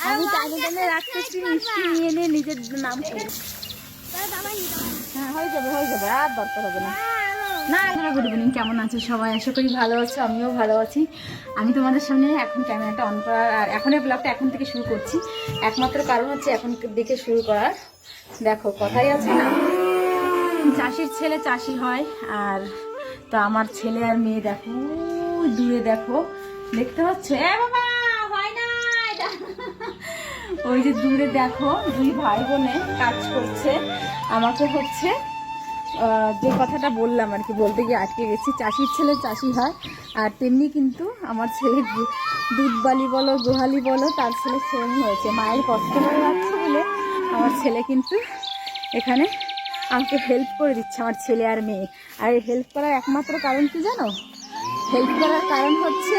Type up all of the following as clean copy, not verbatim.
আমি টানে টানে রাখতেছি, মিষ্টি নিয়ে নিয়ে নিজের নাম করে। হ্যাঁ হয়ে যাবে আর দরকার হবে না। না গুড ইভিনিং, কেমন আছে সবাই? আশা করি ভালো আছো, আমিও ভালো আছি। আমি তোমাদের সামনে এখন ক্যামেরাটা অন করার আর এখনের ব্লগটা এখন থেকে শুরু করছি, একমাত্র কারণ হচ্ছে এখন দেখে শুরু করার। দেখো কথাই আছে না, চাষির ছেলে চাষি হয়। আর তো আমার ছেলে আর মেয়ে দেখো দূরে, দেখো দেখতে পাচ্ছ? বাবা হয় না, ওই যে দূরে দেখো দুই ভাই বোনে কাজ করছে। আমাকে হচ্ছে যে কথাটা বললাম আর কি, বলতে গিয়ে আটকে গেছি। চাষির ছেলে চাষি হয়, আর তেমনি কিন্তু আমার ছেলে দুধ বালি বলো গোহালি বলো, তার ছেলে সেম হয়েছে। মায়ের কষ্ট করে রাখছে বলে আমার ছেলে কিন্তু এখানে আমাকে হেল্প করে দিচ্ছে, আমার ছেলে আর মেয়ে। আর এই হেল্প করার একমাত্র কারণ কি জানো? হেল্প করার কারণ হচ্ছে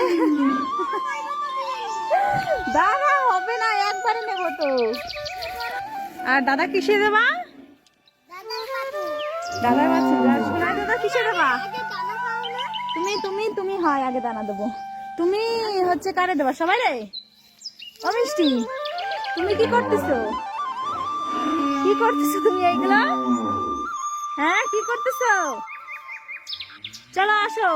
দাদা হবে না, একবারে নেবো তো। আর দাদা কিসে দেবা? দাদার বাচ্চা সোনাই দাদা কিসে দেবা? তুমি তুমি তুমি হয় আগে দানা দেবো। তুমি হচ্ছে কারে দেবা? সবাই রে। ও মিষ্টি, তুমি কি করতেছো? কি করতেছো তুমি এইগুলো? হ্যাঁ কি করতেছো? চলো আসো।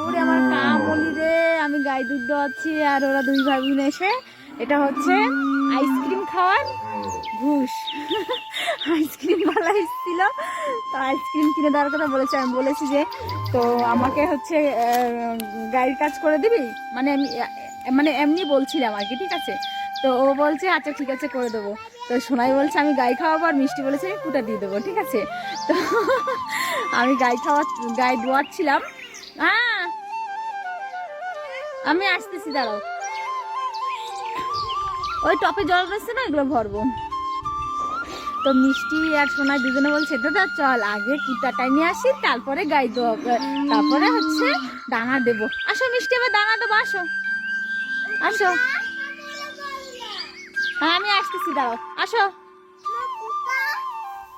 ওরে আমার কামলি রে, আমি গায়ে দুধ দোয়াচ্ছি আর ওরা দুই ভাই বোন এসে, এটা হচ্ছে আইসক্রিম খাওয়ার ঘুষ। আইসক্রিম বালা এসেছিল, তো আইসক্রিম কিনে দেওয়ার কথা বলেছে। আমি বলেছি যে তো আমাকে হচ্ছে গাড়ির কাজ করে দিবি, মানে আমি মানে এমনি বলছিলাম আর কি, ঠিক আছে? তো ও বলছে আচ্ছা ঠিক আছে করে দেবো। তো সোনাই বলছে আমি গাই খাওয়াবো, আর মিষ্টি বলেছে আমি কুটা দিয়ে দেবো, ঠিক আছে? তো আমি গাই দোয়াচ্ছিলাম। হ্যাঁ আমি আসতেছি, দাঁড়াও। ওই টপে জল রয়েছে না, এগুলো ভরবো। তো মিষ্টি আর সোনাই দুজনে বলছে দাদা চল আগে কুটাটাই নিয়ে আসি, তারপরে গাই দেবো, তারপরে হচ্ছে দানা দেবো। আসো মিষ্টি, আবার দানা দেবো, আসো আসো। হ্যাঁ আমি আসতেছি, দাঁড়াও। আসো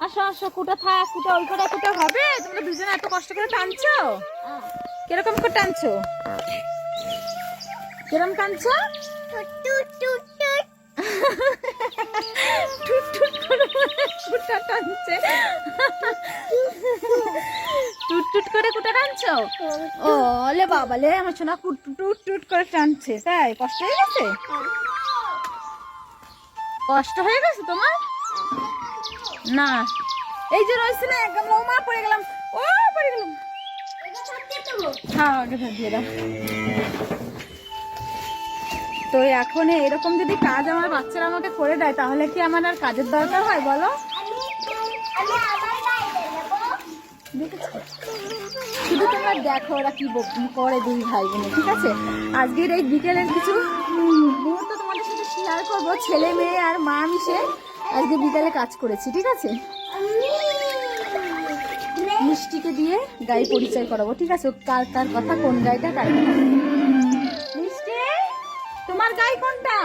আসো আসো, কুটা থাক, কুটা ওই করে কুটা হবে। তোমরা দুজনে এত কষ্ট করে টানছো, কিরকম করে টানছো? কিরম টানছো? কুটা টানছে, টুট টুট করে কুটা টানছো? ও লে বাবা লে, আমার সোনা টুট টুট করে টানছে, তাই কষ্ট হয়ে গেছে? কষ্ট হয়ে গেছে তোমার? না এই যে রয়েছে না একদম, ও মা পড়ে গেলাম, ও পড়ে গেলাম। হ্যাঁ আগে দিয়ে দাও। তো এখন এরকম যদি কাজ আমার বাচ্চারা আমাকে করে দেয়, তাহলে কি আমার আর কাজের দরকার হয় বলো? শুধু তোমরা দেখো ওরা কি করে দুই ভাই বোনে, ঠিক আছে? আজকের এই বিকেলের কিছু মুহূর্ত তোমাদের সাথে শেয়ার করবো। ছেলে মেয়ে আর মা মিশে আজকে বিকেলে কাজ করেছি, ঠিক আছে? মিষ্টিকে দিয়ে গাই পরিচয় করাবো, ঠিক আছে? কার কার কথা, কোন গাইটা কার কথা। মিষ্টি তোমার গাই কোনটা?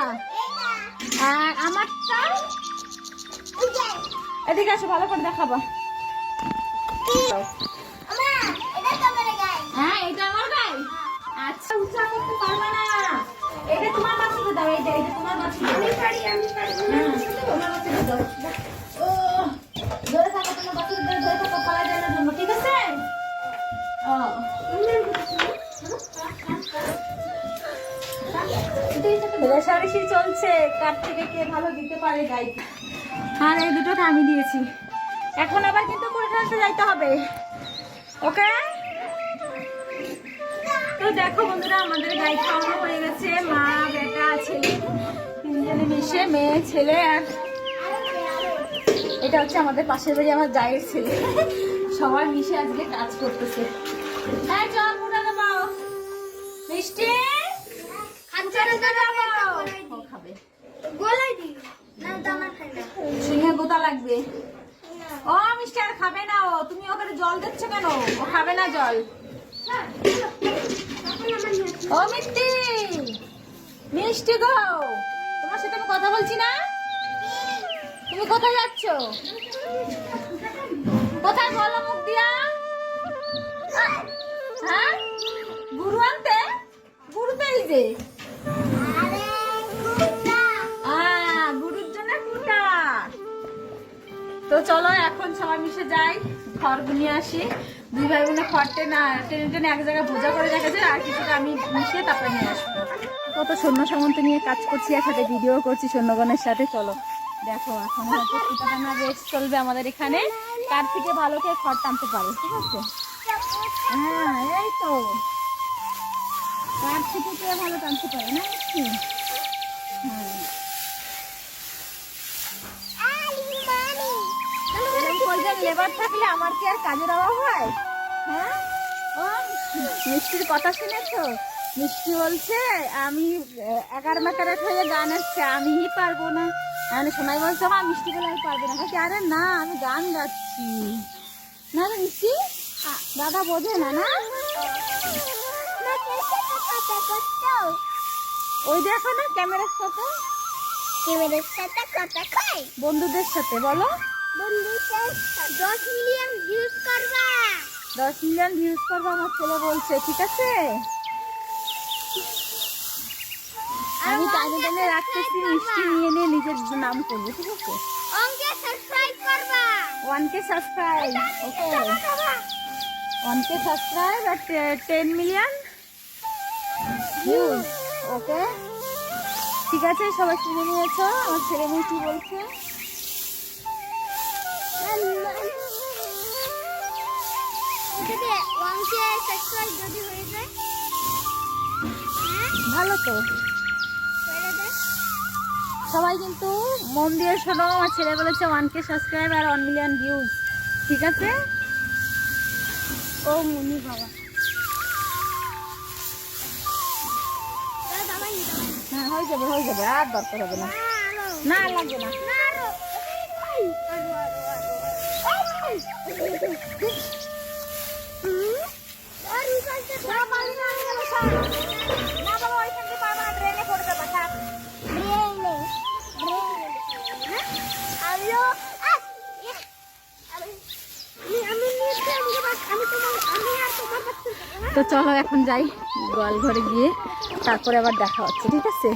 আর আমারটা? এদিকে আসো, ভালো করে দেখাবো। হ্যাঁ এটা আমার গাই। আচ্ছা উচ্চা করতে পারবে না, এটা তোমার বাচ্চাকে দাও, এটা তোমার বাচ্চাকে দাও। তোমার বাচ্চাকে দাও। ও জোরে থাকো, তোমার বাচ্চাকে জোরে থাকো, পালা যায় না জন্য, ঠিক আছে? রেশারেশি চলছে কার থেকে কে ভালো দিতে পারে গাইতে। আর এই দুটোকে আমি দিয়েছি, এখন আবার কিন্তু করে ফেলতে যাইতে হবে, ওকে? তো দেখো বন্ধুরা, আমাদের গাই খাওয়ানো হয়ে গেছে। মা বেটা ছেলে তিনজনে মিশে, মেয়ে ছেলে আর এটা হচ্ছে আমাদের পাশের বাড়ি আমার জায়ের ছেলে, সবাই মিশে আজকে কাজ করতেছে। হ্যাঁ চল মোটা দেবো। মিষ্টি খাবে, সিংহে গোতা লাগবে। ও মিষ্টি আর খাবে না ও, তুমি ওকে জল দিচ্ছ কেন? ও খাবে না জল। ও মিষ্টি, মিষ্টি গো, তোমার সাথে আমি কথা বলছি না? তুমি কোথায় যাচ্ছ? কোথায় বলো মুখ দিয়া? হ্যাঁ গুরু আনতে? গুরু তো এই যে চলো এখন সবাই মিশে যাই, খড় নিয়ে আসি। দুই ভাই বোনে খড় টেনে টেনে এক জায়গায় বোঝা করে রেখেছে, আর কিছুটা আমি মিশিয়ে তারপরে নিয়ে আসবো। কত সৈন্য সামন্ত নিয়ে কাজ করছি, একসাথে ভিডিও করছি সৈন্যগণের সাথে। চলো দেখো, এখন হয়তো সুতাটানা রেস্ট চলবে আমাদের এখানে, কার থেকে ভালো কে খড় টানতে পারে, ঠিক আছে? হ্যাঁ এই তো, কার থেকে কে ভালো টানতে পারে না? লেবার থাকলে আমার কি আর কাজের অভাব হয়? হ্যাঁ, ও মিষ্টির কথা শুনেছো? মিষ্টি বলছে আমি একার মেকারেট হয়ে গান আসছে, আমি পারবো না। আমি শোনাই বলছে মা মিষ্টি বলে আমি পারবো না। বলছি আরে না, আমি গান গাচ্ছি। না রে মিষ্টি, দাদা বোঝে না। না ওই দেখো না ক্যামেরার সাথে, কথা কয় বন্ধুদের সাথে। বলো 10 মিলিয়ন ভিউজ করবা, 10 মিলিয়ন ভিউজ করবা আমার ছেলে বলছে, ঠিক আছে? আমি টাইমে টাইমে রাখতেছি, মিষ্টি নিয়ে নিয়ে নিজের নাম করবে, ঠিক আছে? 1K সাবস্ক্রাইব, ওকে 1K সাবস্ক্রাইব আর 10 মিলিয়ন ভিউজ, ওকে ঠিক আছে? সবাই শুনে নিয়েছো আমার ছেলে মেয়ে কি বলছে? ভালো তো, সবাই কিন্তু মন দিয়ে শোনো। আমার ছেলে বলেছে 1K সাবস্ক্রাইব আর 1 মিলিয়ন ভিউজ, ঠিক আছে? ও মুনি বাবা, হ্যাঁ হয়ে যাবে, আর দরকার হবে না। না লাগবে না। তো চলো এখন যাই গোয়াল ঘরে গিয়ে, তারপরে আবার দেখা হচ্ছে, ঠিক আছে?